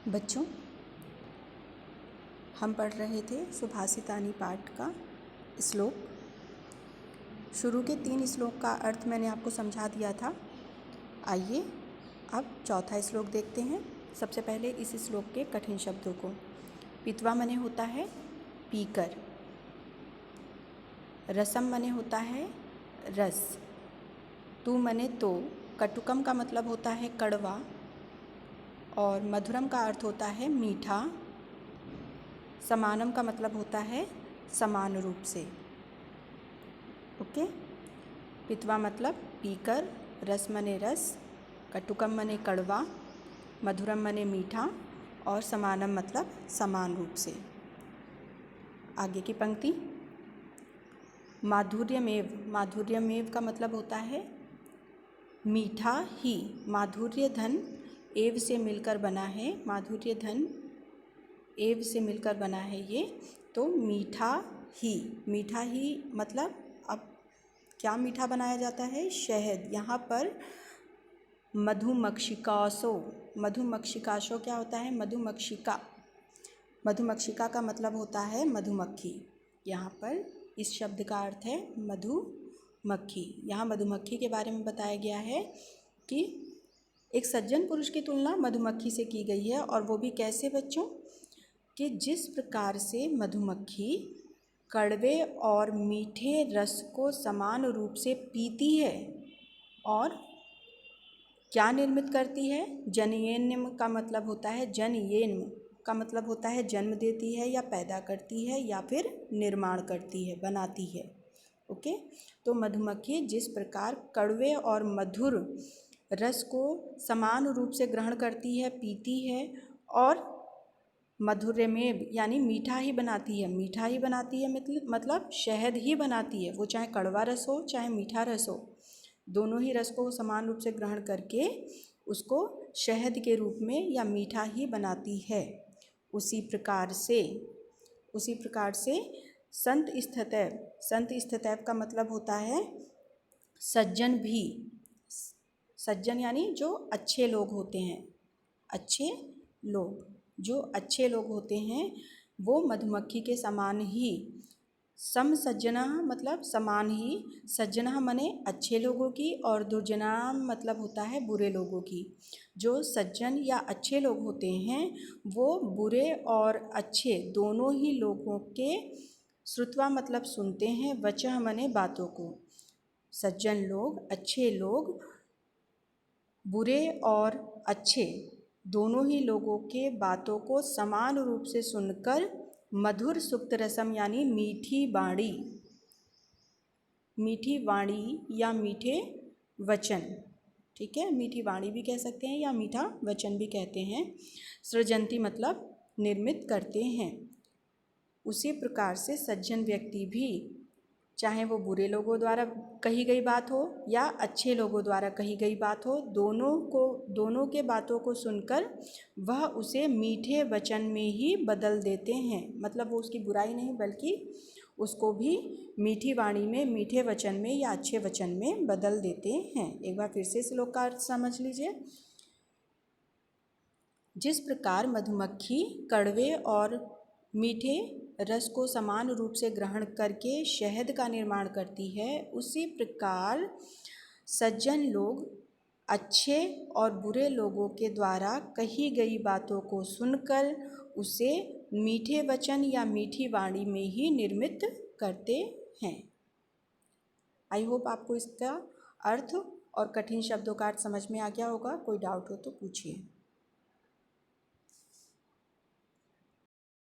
बच्चों, हम पढ़ रहे थे सुभाषितानी पाठ का श्लोक। शुरू के 3 श्लोक का अर्थ मैंने आपको समझा दिया था। आइए अब चौथा श्लोक देखते हैं। सबसे पहले इस श्लोक के कठिन शब्दों को। पित्वा मने होता है पीकर, रसम मने होता है रस, तू मने तो, कटुकम का मतलब होता है कड़वा और मधुरम का अर्थ होता है मीठा, समानम का मतलब होता है समान रूप से। ओके, पित्वा मतलब पीकर, रस मने रस, कटुकम मने कड़वा, मधुरम मने मीठा और समानम मतलब समान रूप से। आगे की पंक्ति, माधुर्यमेव, माधुर्यमेव का मतलब होता है मीठा ही। माधुर्य धन एव से मिलकर बना है, माधुर्य धन एव से मिलकर बना है ये, तो मीठा ही। मीठा ही मतलब अब क्या मीठा बनाया जाता है? शहद। यहाँ पर मधुमक्षिकासो, मधुमक्षिकासो क्या होता है? मधुमक्षिका। मधुमक्षिका का मतलब होता है मधुमक्खी। यहाँ पर इस शब्द का अर्थ है मधुमक्खी। यहाँ मधुमक्खी के बारे में बताया गया है कि एक सज्जन पुरुष की तुलना मधुमक्खी से की गई है। और वो भी कैसे बच्चों? कि जिस प्रकार से मधुमक्खी कड़वे और मीठे रस को समान रूप से पीती है और क्या निर्मित करती है? जनयेन्म का मतलब होता है, जनयेन्म का मतलब होता है जन्म देती है या पैदा करती है या फिर निर्माण करती है, बनाती है। ओके, तो मधुमक्खी जिस प्रकार कड़वे और मधुर रस को समान रूप से ग्रहण करती है, पीती है और मधुरमेव यानी मीठा ही बनाती है। मीठा ही बनाती है मतलब शहद ही बनाती है। वो चाहे कड़वा रस हो चाहे मीठा रस हो, दोनों ही रस को समान रूप से ग्रहण करके उसको शहद के रूप में या मीठा ही बनाती है। उसी प्रकार से संत स्थितैव, संत स्थितैव का मतलब होता है सज्जन भी। सज्जन यानी जो अच्छे लोग होते हैं, अच्छे लोग, जो अच्छे लोग होते हैं वो मधुमक्खी के समान ही। सम सज्जना मतलब समान ही, सज्जना मने अच्छे लोगों की और दुर्जना मतलब होता है बुरे लोगों की। जो सज्जन या अच्छे लोग होते हैं वो बुरे और अच्छे दोनों ही लोगों के श्रुत्वा मतलब सुनते हैं, वचः मने बातों को। सज्जन लोग, अच्छे लोग बुरे और अच्छे दोनों ही लोगों के बातों को समान रूप से सुनकर मधुर सुक्त रसम यानी मीठी वाणी या मीठे वचन, ठीक है, मीठी वाणी भी कह सकते हैं या मीठा वचन भी कहते हैं। सृजंती मतलब निर्मित करते हैं। उसी प्रकार से सज्जन व्यक्ति भी, चाहे वो बुरे लोगों द्वारा कही गई बात हो या अच्छे लोगों द्वारा कही गई बात हो, दोनों के बातों को सुनकर वह उसे मीठे वचन में ही बदल देते हैं। मतलब वो उसकी बुराई नहीं बल्कि उसको भी मीठी वाणी में, मीठे वचन में या अच्छे वचन में बदल देते हैं। एक बार फिर से श्लोक का अर्थ समझ लीजिए। जिस प्रकार मधुमक्खी कड़वे और मीठे रस को समान रूप से ग्रहण करके शहद का निर्माण करती है, उसी प्रकार सज्जन लोग अच्छे और बुरे लोगों के द्वारा कही गई बातों को सुनकर उसे मीठे वचन या मीठी वाणी में ही निर्मित करते हैं। आई होप आपको इसका अर्थ और कठिन शब्दों का अर्थ समझ में आ गया होगा। कोई डाउट हो तो पूछिए।